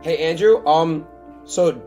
Hey Andrew, so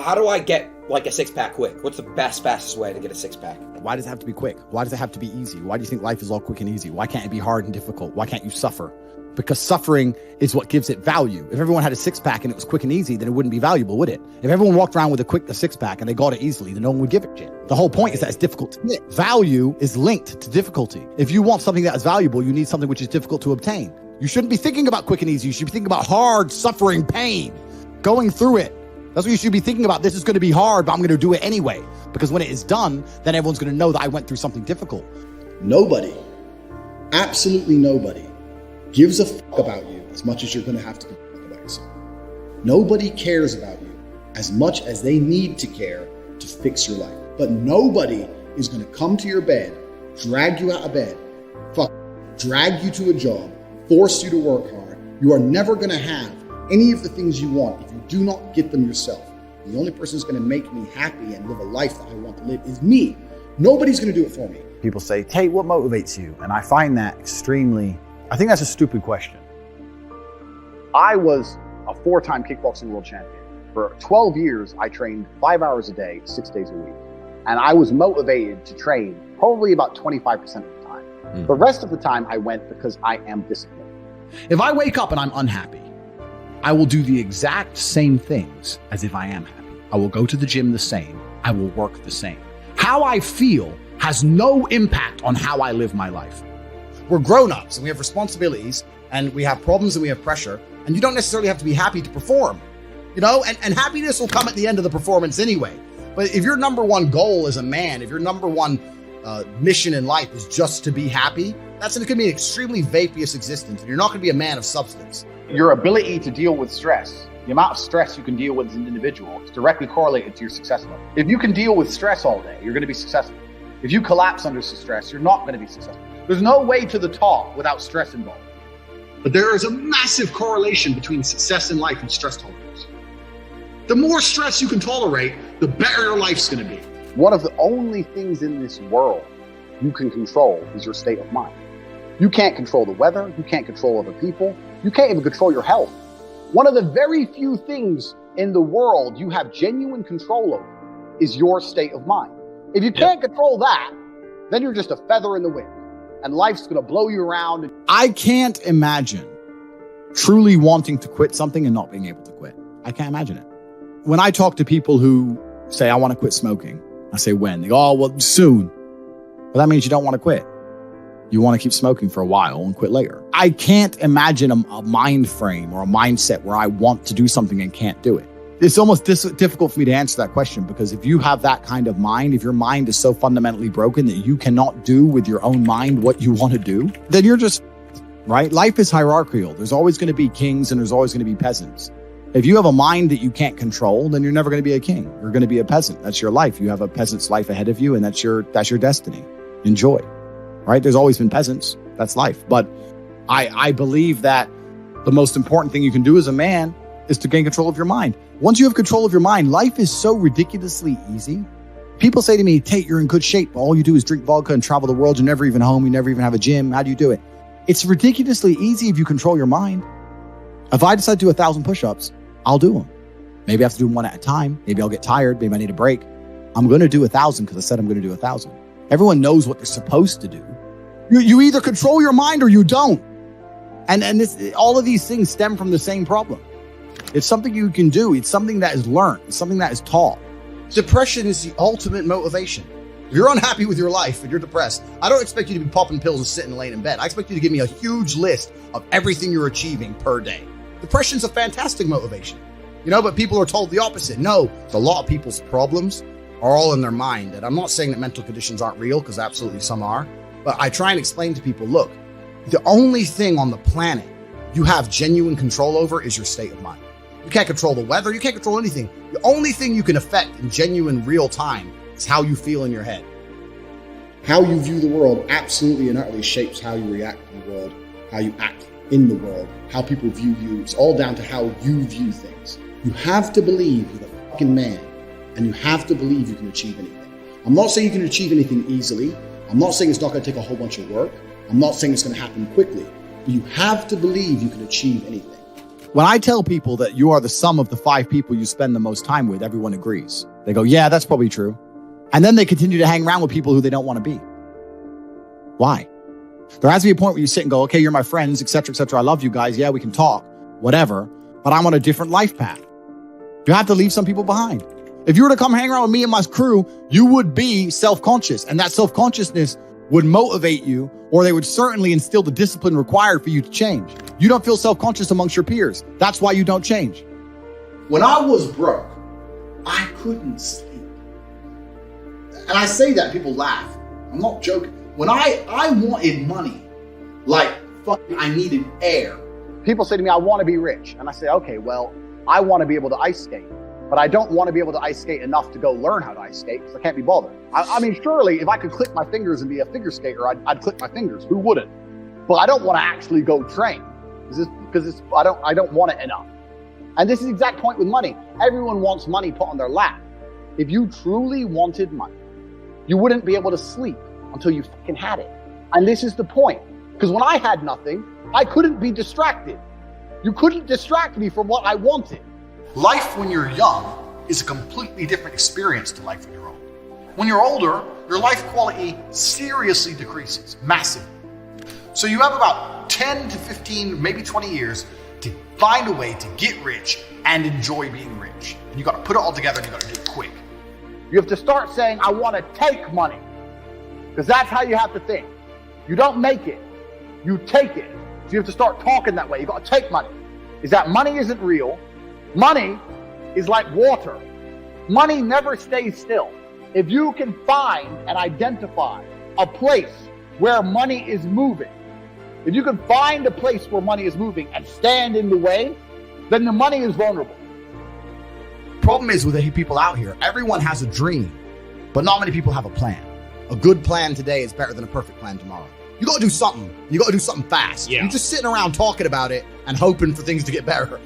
how do I get like a six-pack quick? What's the fastest way to get a six-pack? Why does it have to be quick? Why does it have to be easy? Why do you think life is all quick and easy? Why can't it be hard and difficult? Why can't you suffer? Because suffering is what gives it value. If everyone had a six-pack and it was quick and easy, then it wouldn't be valuable, would it? If everyone walked around with a six-pack and they got it easily, then no one would give a shit. The whole point is that it's difficult to get. Value is linked to difficulty. If you want something that is valuable, you need something which is difficult to obtain. You shouldn't be thinking about quick and easy. You should be thinking about hard, suffering, pain, going through it. That's what you should be thinking about. This is going to be hard, but I'm going to do it anyway. Because when it is done, then everyone's going to know that I went through something difficult. Nobody, absolutely nobody, gives a fuck about you as much as you're going to have to give a fuck about yourself. Nobody cares about you as much as they need to care to fix your life. But nobody is going to come to your bed, drag you out of bed, drag you to a job, force you to work hard. You are never going to have any of the things you want if you do not get them yourself. The only person who's going to make me happy and live a life that I want to live is me. Nobody's going to do it for me. People say, Tate, what motivates you? And I find that I think that's a stupid question. I was a 4-time kickboxing world champion. For 12 years, I trained 5 hours a day, 6 days a week. And I was motivated to train probably about 25% of the time. The rest of the time I went because I am disciplined. If I wake up and I'm unhappy, I will do the exact same things as if I am happy. I will go to the gym the same. I will work the same. How I feel has no impact on how I live my life. We're grown-ups and we have responsibilities and we have problems and we have pressure, and you don't necessarily have to be happy to perform, and happiness will come at the end of the performance anyway. But if your number one goal as a man, if your number one mission in life is just to be happy, that's going to be an extremely vaporous existence, and you're not going to be a man of substance. Your ability to deal with stress, the amount of stress you can deal with as an individual, is directly correlated to your success level. If you can deal with stress all day, you're going to be successful. If you collapse under stress, you're not going to be successful. There's no way to the top without stress involved. But there is a massive correlation between success in life and stress tolerance. The more stress you can tolerate, the better your life's going to be. One of the only things in this world you can control is your state of mind. You can't control the weather. You can't control other people. You can't even control your health. One of the very few things in the world you have genuine control over is your state of mind. If you can't control that, then you're just a feather in the wind and life's going to blow you around. I can't imagine truly wanting to quit something and not being able to quit. I can't imagine it. When I talk to people who say, I want to quit smoking, I say, when? They go, oh, well, soon. Well, that means you don't want to quit. You want to keep smoking for a while and quit later. I can't imagine a mind frame or a mindset where I want to do something and can't do it. It's almost difficult for me to answer that question, because if you have that kind of mind, if your mind is so fundamentally broken that you cannot do with your own mind what you want to do, then you're just, right? Life is hierarchical. There's always going to be kings and there's always going to be peasants. If you have a mind that you can't control, then you're never going to be a king. You're going to be a peasant. That's your life. You have a peasant's life ahead of you, and that's your destiny. Enjoy. Right? There's always been peasants. That's life. But I believe that the most important thing you can do as a man is to gain control of your mind. Once you have control of your mind, life is so ridiculously easy. People say to me, Tate, you're in good shape. All you do is drink vodka and travel the world. You're never even home. You never even have a gym. How do you do it? It's ridiculously easy if you control your mind. If I decide to do 1,000 push-ups, I'll do them. Maybe I have to do them one at a time. Maybe I'll get tired. Maybe I need a break. I'm going to do 1,000 because I said I'm going to do 1,000. Everyone knows what they're supposed to do. You either control your mind or you don't. And all of these things stem from the same problem. It's something you can do. It's something that is learned. It's something that is taught. Depression is the ultimate motivation. If you're unhappy with your life and you're depressed, I don't expect you to be popping pills and sitting and laying in bed. I expect you to give me a huge list of everything you're achieving per day. Depression's a fantastic motivation, but people are told the opposite. No, a lot of people's problems are all in their mind. And I'm not saying that mental conditions aren't real, because absolutely some are. But I try and explain to people, look, the only thing on the planet you have genuine control over is your state of mind. You can't control the weather. You can't control anything. The only thing you can affect in genuine real time is how you feel in your head. How you view the world absolutely and utterly shapes how you react to the world, how you act in the world, how people view you. It's all down to how you view things. You have to believe you're the fucking man, and you have to believe you can achieve anything. I'm not saying you can achieve anything easily. I'm not saying it's not going to take a whole bunch of work. I'm not saying it's going to happen quickly. But you have to believe you can achieve anything. When I tell people that you are the sum of the 5 people you spend the most time with, everyone agrees. They go, yeah, that's probably true. And then they continue to hang around with people who they don't want to be. Why? There has to be a point where you sit and go, okay, you're my friends, et cetera, et cetera. I love you guys. Yeah, we can talk, whatever. But I'm on a different life path. You have to leave some people behind. If you were to come hang around with me and my crew, you would be self-conscious. And that self-consciousness would motivate you, or they would certainly instill the discipline required for you to change. You don't feel self-conscious amongst your peers. That's why you don't change. When I was broke, I couldn't sleep. And I say that, people laugh. I'm not joking. When I wanted money, like fucking I needed air. People say to me, I want to be rich. And I say, okay, well, I want to be able to ice skate, but I don't want to be able to ice skate enough to go learn how to ice skate because I can't be bothered. I mean, surely if I could click my fingers and be a figure skater, I'd click my fingers. Who wouldn't? But I don't want to actually go train because I don't want it enough. And this is the exact point with money. Everyone wants money put on their lap. If you truly wanted money, you wouldn't be able to sleep until you fucking had it. And this is the point. Because when I had nothing, I couldn't be distracted. You couldn't distract me from what I wanted. Life when you're young is a completely different experience to life when you're old. When you're older, your life quality seriously decreases, massively. So you have about 10 to 15, maybe 20 years to find a way to get rich and enjoy being rich. And you got to put it all together and you got to do it quick. You have to start saying, I want to take money. Because that's how you have to think. You don't make it, you take it. So you have to start talking that way. You got to take money. Is that money isn't real. Money is like water. Money never stays still. If you can find and identify a place where money is moving, if you can find a place where money is moving and stand in the way, then the money is vulnerable. Problem is with the people out here, everyone has a dream, but not many people have a plan. A good plan today is better than a perfect plan tomorrow. You got to do something. You got to do something fast. You're just sitting around talking about it and hoping for things to get better.